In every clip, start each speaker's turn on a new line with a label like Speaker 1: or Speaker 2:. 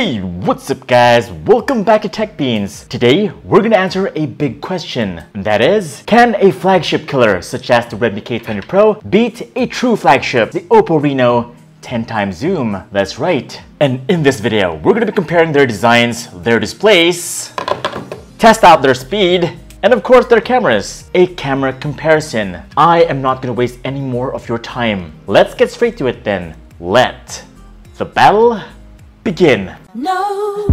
Speaker 1: Hey, what's up guys? Welcome back to Tech Beans. Today, we're gonna answer a big question. And that is, can a flagship killer such as the Redmi K20 Pro beat a true flagship, the OPPO Reno 10x zoom? That's right. And in this video, we're gonna be comparing their designs, their displays, test out their speed, and of course their cameras. A camera comparison. I am not gonna waste any more of your time. Let's get straight to it then. Let the battle begin. No.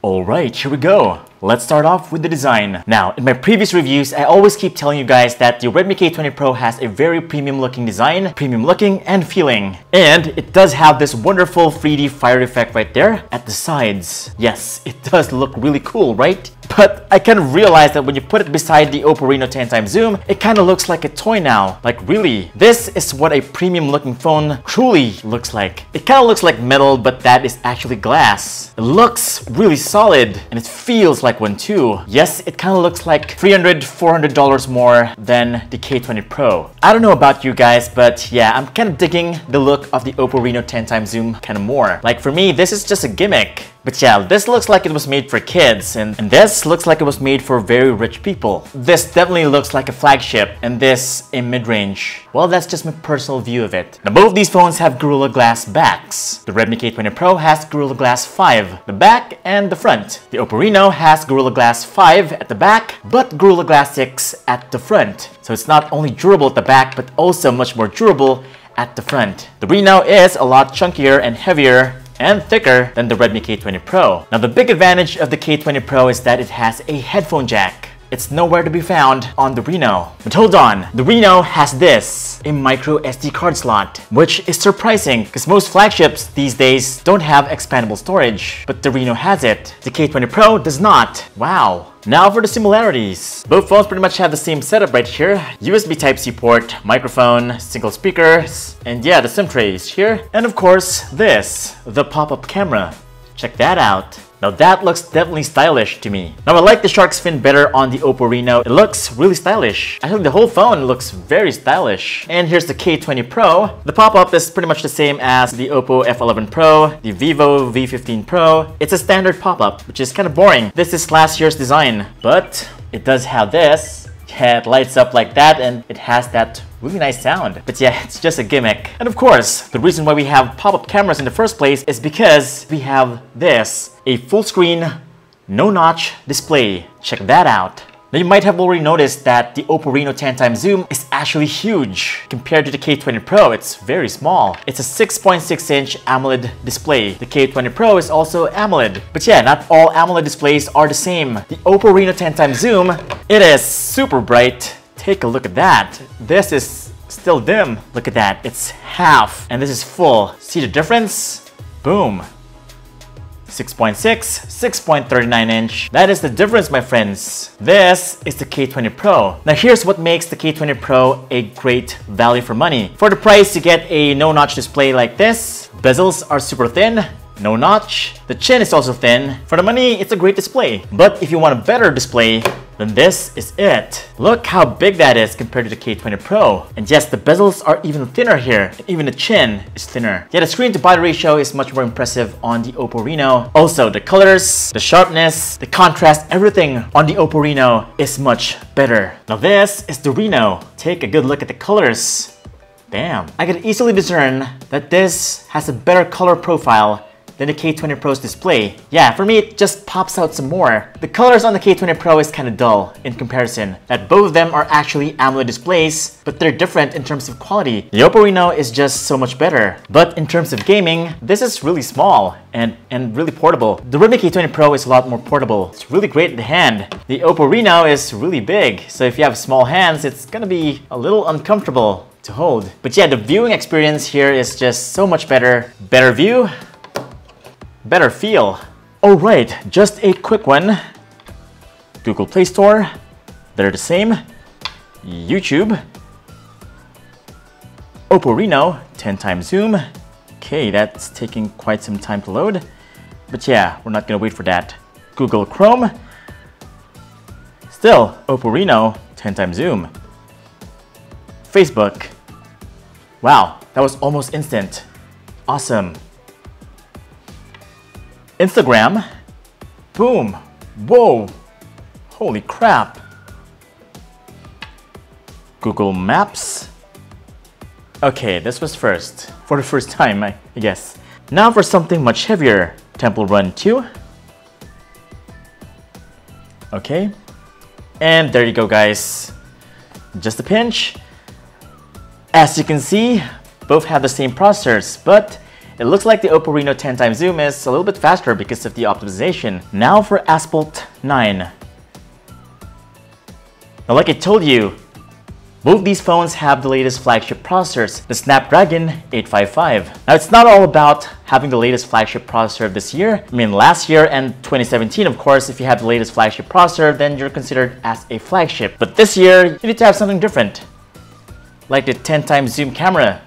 Speaker 1: Alright, here we go. Let's start off with the design. Now, in my previous reviews, I always keep telling you guys that the Redmi K20 Pro has a very premium looking design, premium looking and feeling. And it does have this wonderful 3D fire effect right there at the sides. Yes, it does look really cool, right? But I kind of realized that when you put it beside the OPPO Reno 10x zoom, it kind of looks like a toy now. Like really, this is what a premium looking phone truly looks like. It kind of looks like metal, but that is actually glass. It looks really solid and it feels like one too. Yes, it kind of looks like $300, $400 more than the K20 Pro. I don't know about you guys, but yeah, I'm kind of digging the look of the OPPO Reno 10x zoom kind of more. Like for me, this is just a gimmick. But yeah, this looks like it was made for kids, and this looks like it was made for very rich people. This definitely looks like a flagship, and this a mid-range. Well, that's just my personal view of it. Now, both of these phones have Gorilla Glass backs. The Redmi K20 Pro has Gorilla Glass 5, the back and the front. The OPPO Reno has Gorilla Glass 5 at the back, but Gorilla Glass 6 at the front. So it's not only durable at the back, but also much more durable at the front. The Reno is a lot chunkier and heavier and thicker than the Redmi K20 Pro. Now the big advantage of the K20 Pro is that it has a headphone jack. It's nowhere to be found on the Reno. But hold on, the Reno has this, a micro SD card slot, which is surprising because most flagships these days don't have expandable storage, but the Reno has it. The K20 Pro does not. Wow. Now for the similarities. Both phones pretty much have the same setup right here. USB Type-C port, microphone, single speakers, and yeah, the SIM trays here. And of course, this, the pop-up camera. Check that out. Now that looks definitely stylish to me. Now I like the shark's fin better on the OPPO Reno. It looks really stylish. I think the whole phone looks very stylish. And here's the K20 Pro. The pop-up is pretty much the same as the OPPO F11 Pro, the Vivo V15 Pro. It's a standard pop-up, which is kind of boring. This is last year's design, but it does have this. Yeah, it lights up like that and it has that really nice sound. But yeah, it's just a gimmick. And of course, the reason why we have pop-up cameras in the first place is because we have this, a full screen, no notch display. Check that out. Now you might have already noticed that the OPPO Reno 10x zoom is actually huge. Compared to the K20 Pro, it's very small. It's a 6.6-inch AMOLED display. The K20 Pro is also AMOLED. But yeah, not all AMOLED displays are the same. The OPPO Reno 10x zoom, it is super bright. Take a look at that. This is still dim. Look at that, it's half and this is full. See the difference? Boom. 6.6, 6.39 inch. That is the difference, my friends. This is the K20 Pro. Now here's what makes the K20 Pro a great value for money. For the price, you get a no-notch display like this. Bezels are super thin, no notch. The chin is also thin. For the money, it's a great display. But if you want a better display, then this is it. Look how big that is compared to the K20 Pro. And yes, the bezels are even thinner here. Even the chin is thinner. Yeah, the screen to body ratio is much more impressive on the OPPO Reno. Also, the colors, the sharpness, the contrast, everything on the OPPO Reno is much better. Now this is the Reno. Take a good look at the colors. Damn. I can easily discern that this has a better color profile than the K20 Pro's display. Yeah, for me, it just pops out some more. The colors on the K20 Pro is kind of dull in comparison. That both of them are actually AMOLED displays, but they're different in terms of quality. The OPPO Reno is just so much better. But in terms of gaming, this is really small and really portable. The Redmi K20 Pro is a lot more portable. It's really great in the hand. The OPPO Reno is really big, so if you have small hands, it's gonna be a little uncomfortable to hold. But yeah, the viewing experience here is just so much better. Better view, better feel. Alright, just a quick one. Google Play Store, they're the same. YouTube. OPPO Reno 10x zoom. Okay, that's taking quite some time to load. But yeah, we're not gonna wait for that. Google Chrome. Still, OPPO Reno 10x zoom. Facebook. Wow, that was almost instant. Awesome. Instagram. Boom. Whoa. Holy crap. Google Maps. Okay, this was first. For the first time, I guess. Now for something much heavier. Temple Run 2. Okay. And there you go, guys. Just a pinch. As you can see, both have the same processors, but it looks like the OPPO Reno 10x zoom is a little bit faster because of the optimization. Now for Asphalt 9. Now like I told you, both these phones have the latest flagship processors, the Snapdragon 855. Now it's not all about having the latest flagship processor of this year. I mean last year and 2017, of course, if you have the latest flagship processor, then you're considered as a flagship. But this year, you need to have something different. Like the 10x zoom camera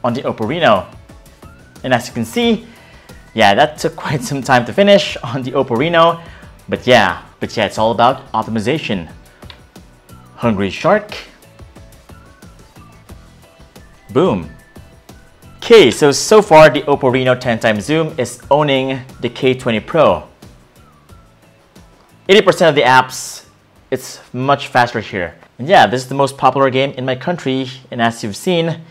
Speaker 1: on the OPPO Reno. And as you can see, yeah, that took quite some time to finish on the OPPO Reno. But yeah, it's all about optimization. Hungry Shark. Boom. Okay, so far the OPPO Reno 10x zoom is owning the K20 Pro. 80% of the apps, it's much faster here. And yeah, this is the most popular game in my country, and as you've seen,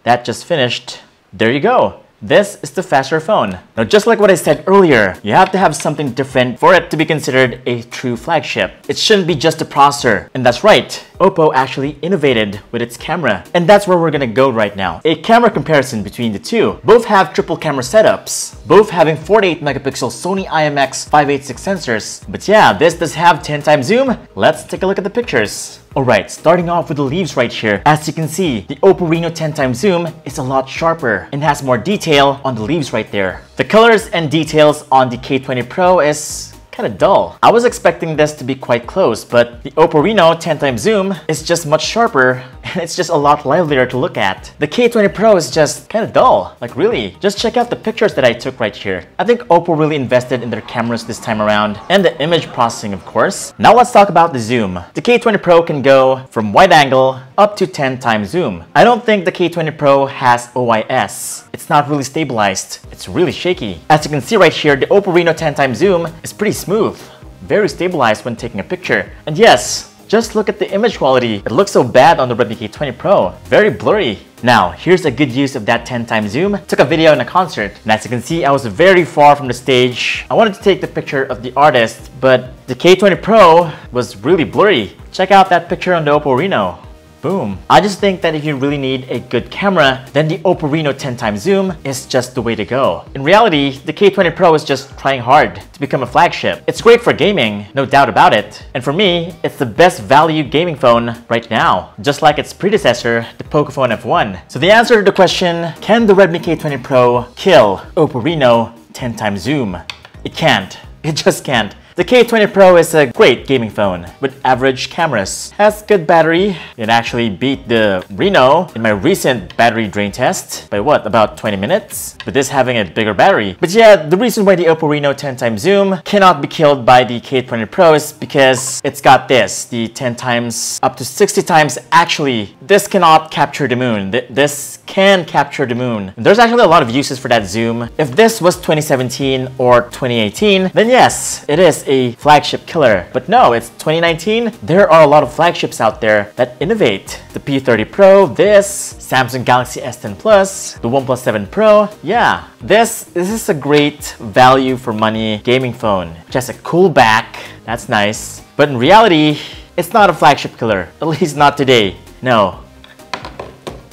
Speaker 1: that just finished. There you go. This is the faster phone. Now, just like what I said earlier, you have to have something different for it to be considered a true flagship. It shouldn't be just a processor. And that's right, OPPO actually innovated with its camera. And that's where we're gonna go right now. A camera comparison between the two. Both have triple camera setups, both having 48 megapixel Sony IMX 586 sensors. But yeah, this does have 10x zoom. Let's take a look at the pictures. Alright, starting off with the leaves right here. As you can see, the OPPO Reno 10x zoom is a lot sharper and has more detail on the leaves right there. The colors and details on the K20 Pro is kind of dull. I was expecting this to be quite close, but the OPPO Reno 10x zoom is just much sharper and it's just a lot livelier to look at. The K20 Pro is just kind of dull. Like really, just check out the pictures that I took right here. I think OPPO really invested in their cameras this time around and the image processing, of course. Now let's talk about the zoom. The K20 Pro can go from wide angle up to 10x zoom. I don't think the K20 Pro has OIS. It's not really stabilized. It's really shaky. As you can see right here, the OPPO Reno 10x zoom is pretty smooth, very stabilized when taking a picture. And yes, just look at the image quality. It looks so bad on the Redmi K20 Pro. Very blurry. Now, here's a good use of that 10x zoom. Took a video in a concert, and as you can see, I was very far from the stage. I wanted to take the picture of the artist, but the K20 Pro was really blurry. Check out that picture on the OPPO Reno. Boom. I just think that if you really need a good camera, then the OPPO Reno 10x zoom is just the way to go. In reality, the K20 Pro is just trying hard to become a flagship. It's great for gaming, no doubt about it. And for me, it's the best value gaming phone right now, just like its predecessor, the Pocophone F1. So the answer to the question, can the Redmi K20 Pro kill OPPO Reno 10x zoom? It can't. It just can't. The K20 Pro is a great gaming phone with average cameras. Has good battery. It actually beat the Reno in my recent battery drain test by what, about 20 minutes? With this having a bigger battery. But yeah, the reason why the OPPO Reno 10x zoom cannot be killed by the K20 Pro is because it's got this, the 10 times up to 60 times. Actually, this cannot capture the moon. This can capture the moon. There's actually a lot of uses for that zoom. If this was 2017 or 2018, then yes, it is a flagship killer. But no, it's 2019. There are a lot of flagships out there that innovate. The P30 Pro, this, Samsung Galaxy S10 Plus, the OnePlus 7 Pro. Yeah, this is a great value for money gaming phone. Just a cool back, that's nice. But in reality, it's not a flagship killer, at least not today. No.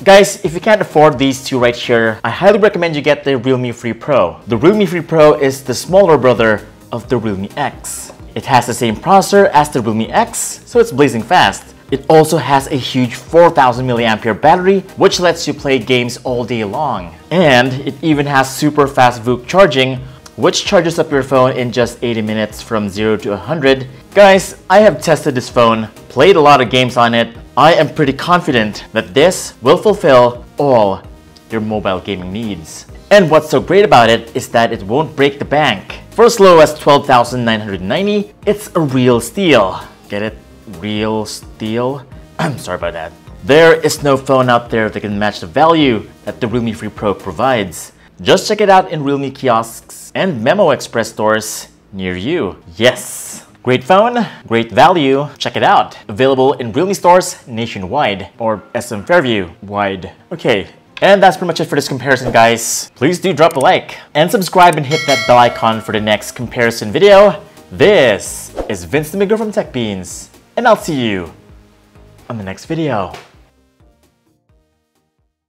Speaker 1: Guys, if you can't afford these two right here, I highly recommend you get the Realme 3 Pro. The Realme 3 Pro is the smaller brother of the Realme X. It has the same processor as the Realme X, so it's blazing fast. It also has a huge 4000 mAh battery, which lets you play games all day long. And it even has super fast VOOC charging, which charges up your phone in just 80 minutes from 0 to 100. Guys, I have tested this phone, played a lot of games on it. I am pretty confident that this will fulfill all your mobile gaming needs. And what's so great about it is that it won't break the bank. For as low as $12,990, it's a real steal. Get it? Real steal? I'm sorry about that. There is no phone out there that can match the value that the Realme 3 Pro provides. Just check it out in Realme kiosks and Memo Express stores near you. Yes! Great phone, great value, check it out. Available in Realme stores nationwide, or SM Fairview wide. Okay, and that's pretty much it for this comparison, guys. Please do drop a like and subscribe and hit that bell icon for the next comparison video. This is Vince the Migo from TechBeans, and I'll see you on the next video.